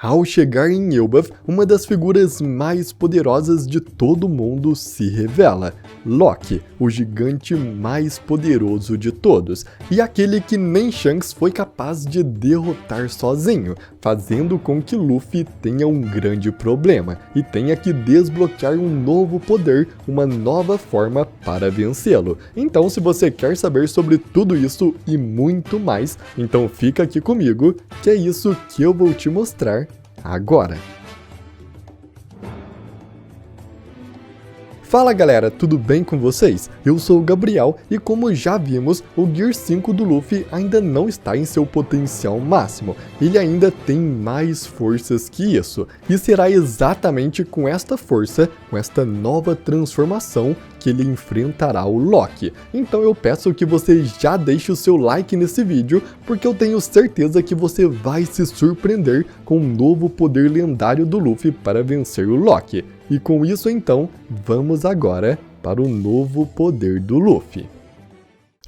Ao chegar em Elbaf, uma das figuras mais poderosas de todo o mundo se revela, Loki, o gigante mais poderoso de todos, e aquele que nem Shanks foi capaz de derrotar sozinho, fazendo com que Luffy tenha um grande problema e tenha que desbloquear um novo poder, uma nova forma para vencê-lo. Então, se você quer saber sobre tudo isso e muito mais, então fica aqui comigo, que é isso que eu vou te mostrar agora. Fala galera, tudo bem com vocês? Eu sou o Gabriel e como já vimos, o Gear 5 do Luffy ainda não está em seu potencial máximo, ele ainda tem mais forças que isso, e será exatamente com esta força, com esta nova transformação, que ele enfrentará o Loki. Então eu peço que você já deixe o seu like nesse vídeo, porque eu tenho certeza que você vai se surpreender com o novo poder lendário do Luffy para vencer o Loki. E com isso então, vamos agora para o novo poder do Luffy.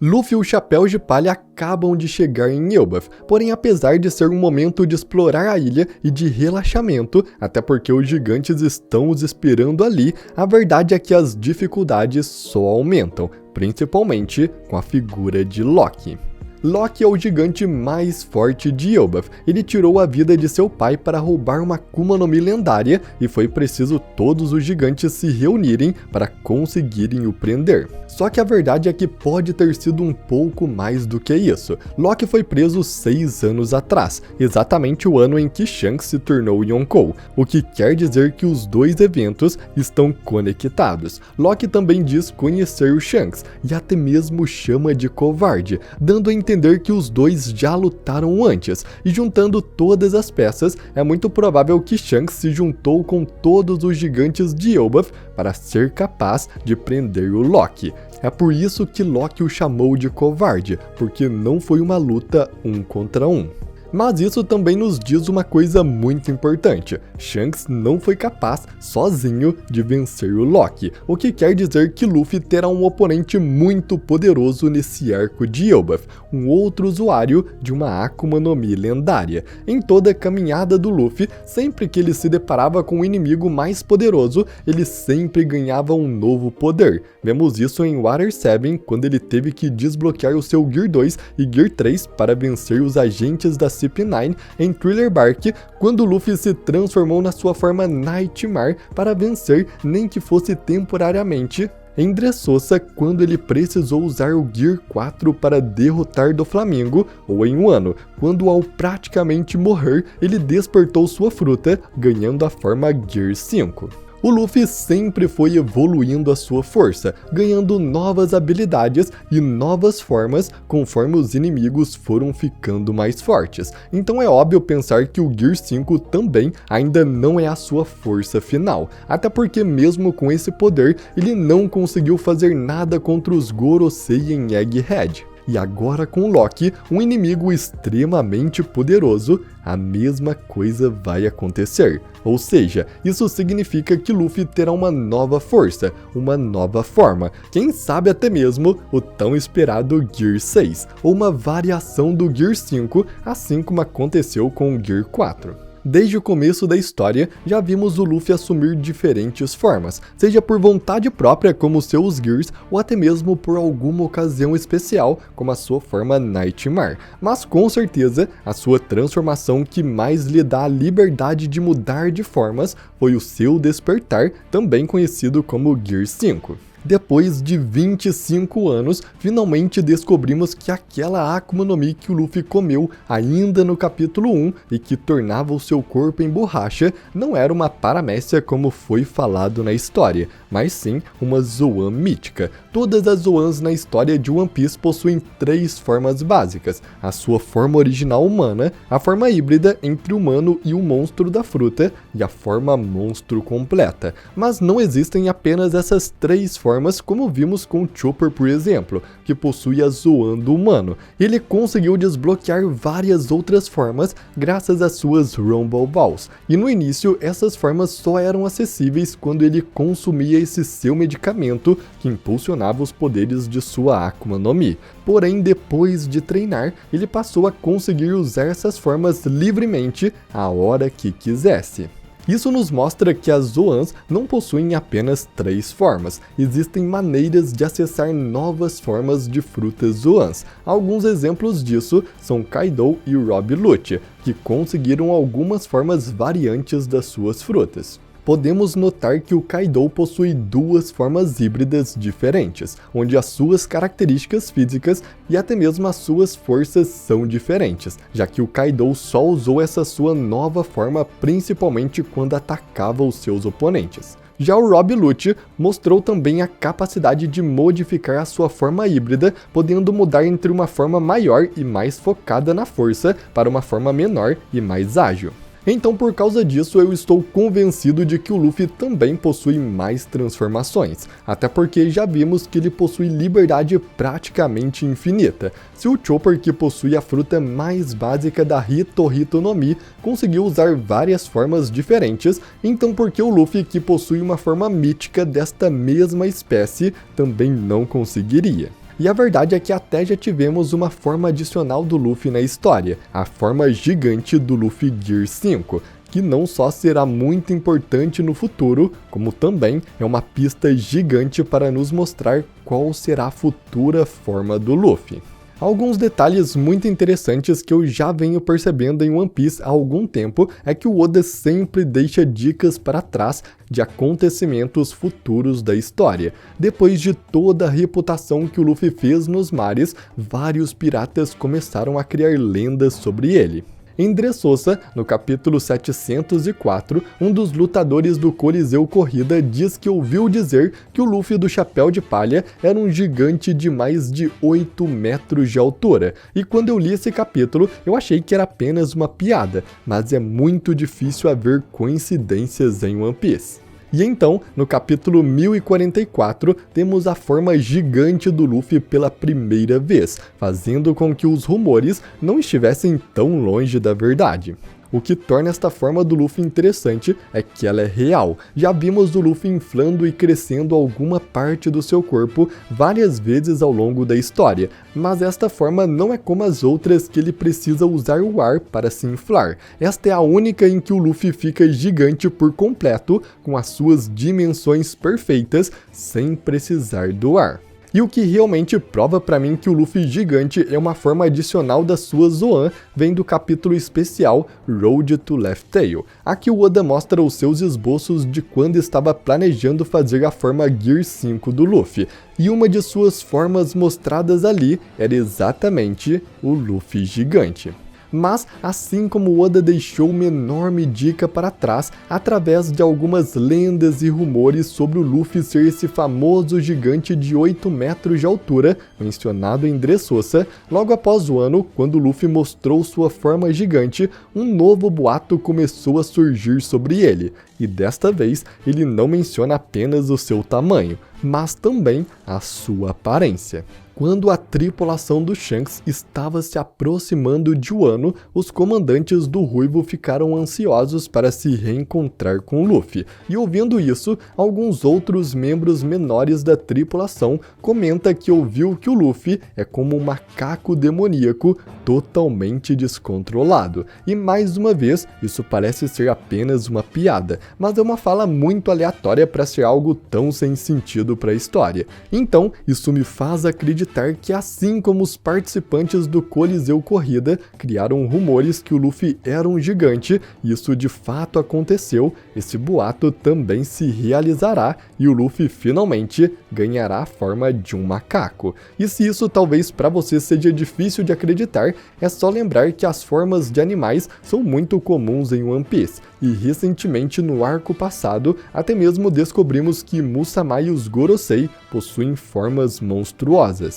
Luffy e o Chapéu de Palha acabam de chegar em Elbaf, porém apesar de ser um momento de explorar a ilha e de relaxamento, até porque os gigantes estão os esperando ali, a verdade é que as dificuldades só aumentam, principalmente com a figura de Loki. Loki é o gigante mais forte de Elbaf. Ele tirou a vida de seu pai para roubar uma Akuma no Mi lendária e foi preciso todos os gigantes se reunirem para conseguirem o prender. Só que a verdade é que pode ter sido um pouco mais do que isso. Loki foi preso 6 anos atrás, exatamente o ano em que Shanks se tornou Yonkou, o que quer dizer que os dois eventos estão conectados. Loki também diz conhecer o Shanks e até mesmo chama de covarde, dando a entender que os dois já lutaram antes, e juntando todas as peças, é muito provável que Shanks se juntou com todos os gigantes de Elbaf para ser capaz de prender o Loki. É por isso que Loki o chamou de covarde, porque não foi uma luta 1 contra 1. Mas isso também nos diz uma coisa muito importante, Shanks não foi capaz, sozinho, de vencer o Loki, o que quer dizer que Luffy terá um oponente muito poderoso nesse arco de Elbaf, um outro usuário de uma Akuma no Mi lendária. Em toda a caminhada do Luffy, sempre que ele se deparava com um inimigo mais poderoso, ele sempre ganhava um novo poder. Vemos isso em Water 7, quando ele teve que desbloquear o seu Gear 2 e Gear 3 para vencer os agentes da CP9 em Thriller Bark, quando Luffy se transformou na sua forma Nightmare para vencer, nem que fosse temporariamente, em Dressrosa, quando ele precisou usar o Gear 4 para derrotar Doflamingo, ou em Wano, quando ao praticamente morrer, ele despertou sua fruta, ganhando a forma Gear 5. O Luffy sempre foi evoluindo a sua força, ganhando novas habilidades e novas formas conforme os inimigos foram ficando mais fortes. Então é óbvio pensar que o Gear 5 também ainda não é a sua força final, até porque mesmo com esse poder, ele não conseguiu fazer nada contra os Gorosei em Egghead. E agora com Loki, um inimigo extremamente poderoso, a mesma coisa vai acontecer. Ou seja, isso significa que Luffy terá uma nova força, uma nova forma, quem sabe até mesmo o tão esperado Gear 6, ou uma variação do Gear 5, assim como aconteceu com o Gear 4. Desde o começo da história, já vimos o Luffy assumir diferentes formas, seja por vontade própria como seus Gears, ou até mesmo por alguma ocasião especial, como a sua forma Nightmare. Mas com certeza, a sua transformação que mais lhe dá a liberdade de mudar de formas foi o seu despertar, também conhecido como Gear 5. Depois de 25 anos, finalmente descobrimos que aquela Akuma no Mi que o Luffy comeu ainda no capítulo 1 e que tornava o seu corpo em borracha não era uma paramécia como foi falado na história, mas sim uma Zoan mítica. Todas as Zoans na história de One Piece possuem 3 formas básicas, a sua forma original humana, a forma híbrida entre o humano e o monstro da fruta e a forma monstro completa. Mas não existem apenas essas 3 formas formas, como vimos com Chopper, por exemplo, que possui a Zoan do humano. Ele conseguiu desbloquear várias outras formas graças às suas Rumble Balls, e no início essas formas só eram acessíveis quando ele consumia esse seu medicamento que impulsionava os poderes de sua Akuma no Mi. Porém, depois de treinar, ele passou a conseguir usar essas formas livremente a hora que quisesse. Isso nos mostra que as Zoans não possuem apenas 3 formas, existem maneiras de acessar novas formas de frutas Zoans. Alguns exemplos disso são Kaido e Rob Lute, que conseguiram algumas formas variantes das suas frutas. Podemos notar que o Kaido possui 2 formas híbridas diferentes, onde as suas características físicas e até mesmo as suas forças são diferentes, já que o Kaido só usou essa sua nova forma principalmente quando atacava os seus oponentes. Já o Rob Lute mostrou também a capacidade de modificar a sua forma híbrida, podendo mudar entre uma forma maior e mais focada na força para uma forma menor e mais ágil. Então, por causa disso, eu estou convencido de que o Luffy também possui mais transformações, até porque já vimos que ele possui liberdade praticamente infinita. Se o Chopper, que possui a fruta mais básica da Hito Hito no Mi, conseguiu usar várias formas diferentes, então por que o Luffy, que possui uma forma mítica desta mesma espécie, também não conseguiria? E a verdade é que até já tivemos uma forma adicional do Luffy na história, a forma gigante do Luffy Gear 5, que não só será muito importante no futuro, como também é uma pista gigante para nos mostrar qual será a futura forma do Luffy. Alguns detalhes muito interessantes que eu já venho percebendo em One Piece há algum tempo é que o Oda sempre deixa dicas para trás de acontecimentos futuros da história. Depois de toda a reputação que o Luffy fez nos mares, vários piratas começaram a criar lendas sobre ele. Em Dressrosa, no capítulo 704, um dos lutadores do Coliseu Corrida diz que ouviu dizer que o Luffy do Chapéu de Palha era um gigante de mais de 8 metros de altura, e quando eu li esse capítulo eu achei que era apenas uma piada, mas é muito difícil haver coincidências em One Piece. E então, no capítulo 1044, temos a forma gigante do Luffy pela primeira vez, fazendo com que os rumores não estivessem tão longe da verdade. O que torna esta forma do Luffy interessante é que ela é real. Já vimos o Luffy inflando e crescendo alguma parte do seu corpo várias vezes ao longo da história, mas esta forma não é como as outras que ele precisa usar o ar para se inflar. Esta é a única em que o Luffy fica gigante por completo, com as suas dimensões perfeitas, sem precisar do ar. E o que realmente prova pra mim que o Luffy gigante é uma forma adicional da sua Zoan vem do capítulo especial Road to Laugh Tale. Aqui o Oda mostra os seus esboços de quando estava planejando fazer a forma Gear 5 do Luffy, e uma de suas formas mostradas ali era exatamente o Luffy gigante. Mas, assim como o Oda deixou uma enorme dica para trás através de algumas lendas e rumores sobre o Luffy ser esse famoso gigante de 8 metros de altura, mencionado em Dressrosa, logo após o ano, quando o Luffy mostrou sua forma gigante, um novo boato começou a surgir sobre ele, e desta vez ele não menciona apenas o seu tamanho, mas também a sua aparência. Quando a tripulação do Shanks estava se aproximando de Wano, os comandantes do Ruivo ficaram ansiosos para se reencontrar com Luffy, e ouvindo isso, alguns outros membros menores da tripulação comentam que ouviu que o Luffy é como um macaco demoníaco totalmente descontrolado, e mais uma vez, isso parece ser apenas uma piada, mas é uma fala muito aleatória para ser algo tão sem sentido para a história. Então, isso me faz acreditar que assim como os participantes do Coliseu Corrida criaram rumores que o Luffy era um gigante, isso de fato aconteceu, esse boato também se realizará e o Luffy finalmente ganhará a forma de um macaco. E se isso talvez para você seja difícil de acreditar, é só lembrar que as formas de animais são muito comuns em One Piece, e recentemente no arco passado, até mesmo descobrimos que Musamá e os Gorosei possuem formas monstruosas.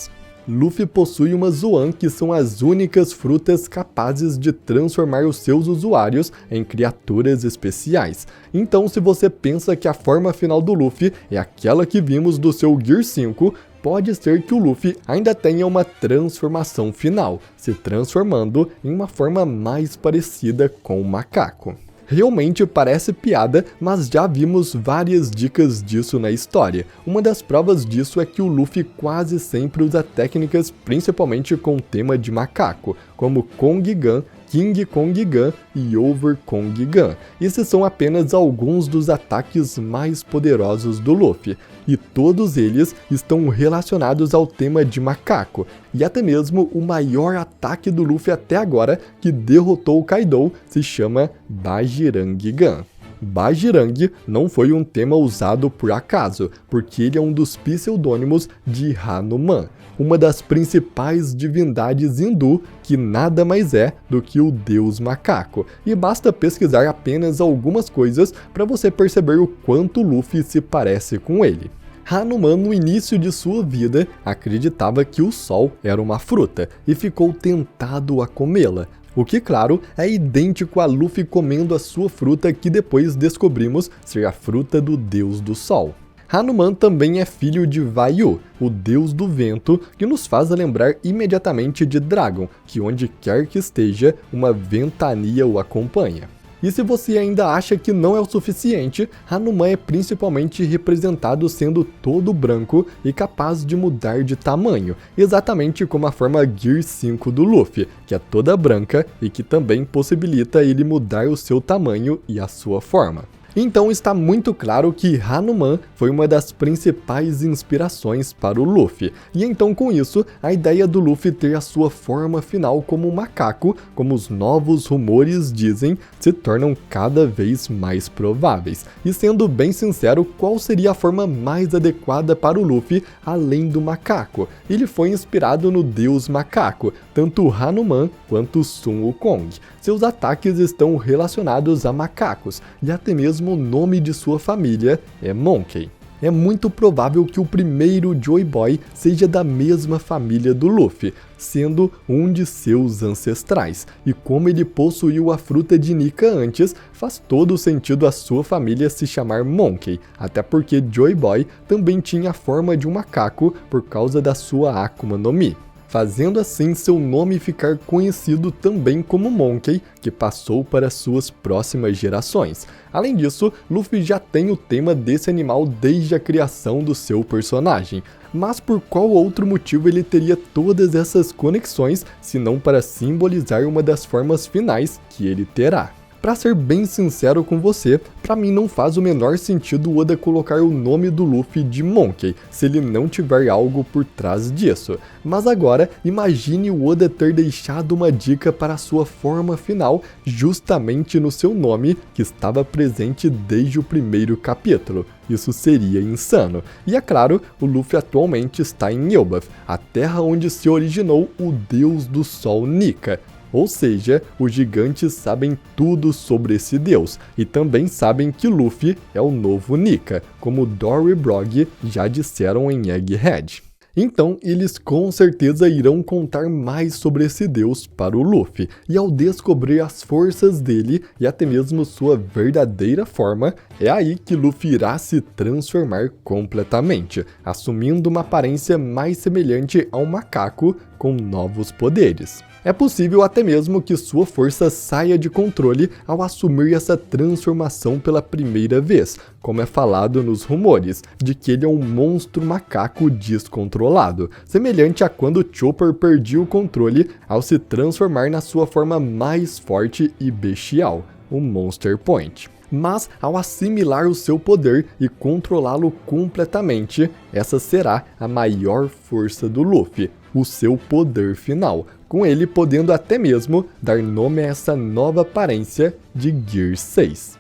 Luffy possui uma Zoan, que são as únicas frutas capazes de transformar os seus usuários em criaturas especiais. Então, se você pensa que a forma final do Luffy é aquela que vimos do seu Gear 5, pode ser que o Luffy ainda tenha uma transformação final, se transformando em uma forma mais parecida com o macaco. Realmente parece piada, mas já vimos várias dicas disso na história. Uma das provas disso é que o Luffy quase sempre usa técnicas principalmente com tema de macaco, como Kong Gun, King Kong Gun e Over Kong Gun. Esses são apenas alguns dos ataques mais poderosos do Luffy, e todos eles estão relacionados ao tema de macaco, e até mesmo o maior ataque do Luffy até agora, que derrotou o Kaido, se chama Bajirang Gun. Bajirang não foi um tema usado por acaso, porque ele é um dos pseudônimos de Hanuman, uma das principais divindades hindu, que nada mais é do que o deus macaco, e basta pesquisar apenas algumas coisas para você perceber o quanto Luffy se parece com ele. Hanuman, no início de sua vida, acreditava que o sol era uma fruta e ficou tentado a comê-la, o que, claro, é idêntico a Luffy comendo a sua fruta, que depois descobrimos ser a fruta do deus do sol. Hanuman também é filho de Vayu, o deus do vento, que nos faz lembrar imediatamente de Dragon, que onde quer que esteja, uma ventania o acompanha. E se você ainda acha que não é o suficiente, Hanuman é principalmente representado sendo todo branco e capaz de mudar de tamanho, exatamente como a forma Gear 5 do Luffy, que é toda branca e que também possibilita ele mudar o seu tamanho e a sua forma. Então está muito claro que Hanuman foi uma das principais inspirações para o Luffy, e então com isso, a ideia do Luffy ter a sua forma final como um macaco, como os novos rumores dizem, se tornam cada vez mais prováveis. E sendo bem sincero, qual seria a forma mais adequada para o Luffy além do macaco? Ele foi inspirado no deus macaco, tanto Hanuman quanto Sun Wukong. Seus ataques estão relacionados a macacos, e até mesmo o nome de sua família é Monkey. É muito provável que o primeiro Joy Boy seja da mesma família do Luffy, sendo um de seus ancestrais, e como ele possuiu a fruta de Nika antes, faz todo sentido a sua família se chamar Monkey, até porque Joy Boy também tinha a forma de um macaco por causa da sua Akuma no Mi, fazendo assim seu nome ficar conhecido também como Monkey, que passou para suas próximas gerações. Além disso, Luffy já tem o tema desse animal desde a criação do seu personagem. Mas por qual outro motivo ele teria todas essas conexões, se não para simbolizar uma das formas finais que ele terá? Pra ser bem sincero com você, pra mim não faz o menor sentido o Oda colocar o nome do Luffy de Monkey, se ele não tiver algo por trás disso. Mas agora, imagine o Oda ter deixado uma dica para a sua forma final, justamente no seu nome, que estava presente desde o primeiro capítulo. Isso seria insano. E é claro, o Luffy atualmente está em Elbaf, a terra onde se originou o deus do sol Nika. Ou seja, os gigantes sabem tudo sobre esse deus, e também sabem que Luffy é o novo Nika, como Dory e Brog já disseram em Egghead. Então, eles com certeza irão contar mais sobre esse deus para o Luffy, e ao descobrir as forças dele e até mesmo sua verdadeira forma, é aí que Luffy irá se transformar completamente, assumindo uma aparência mais semelhante a um macaco com novos poderes. É possível até mesmo que sua força saia de controle ao assumir essa transformação pela primeira vez, como é falado nos rumores, de que ele é um monstro macaco descontrolado, semelhante a quando Chopper perdia o controle ao se transformar na sua forma mais forte e bestial, o Monster Point. Mas ao assimilar o seu poder e controlá-lo completamente, essa será a maior força do Luffy, o seu poder final, com ele podendo até mesmo dar nome a essa nova aparência de Gear 6.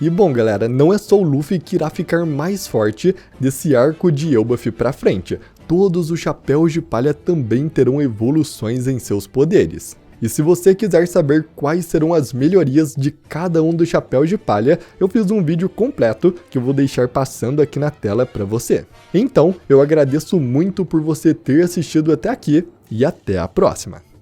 E bom galera, não é só o Luffy que irá ficar mais forte desse arco de Elbaf pra frente, todos os chapéus de palha também terão evoluções em seus poderes. E se você quiser saber quais serão as melhorias de cada um dos chapéus de palha, eu fiz um vídeo completo que eu vou deixar passando aqui na tela para você. Então, eu agradeço muito por você ter assistido até aqui e até a próxima!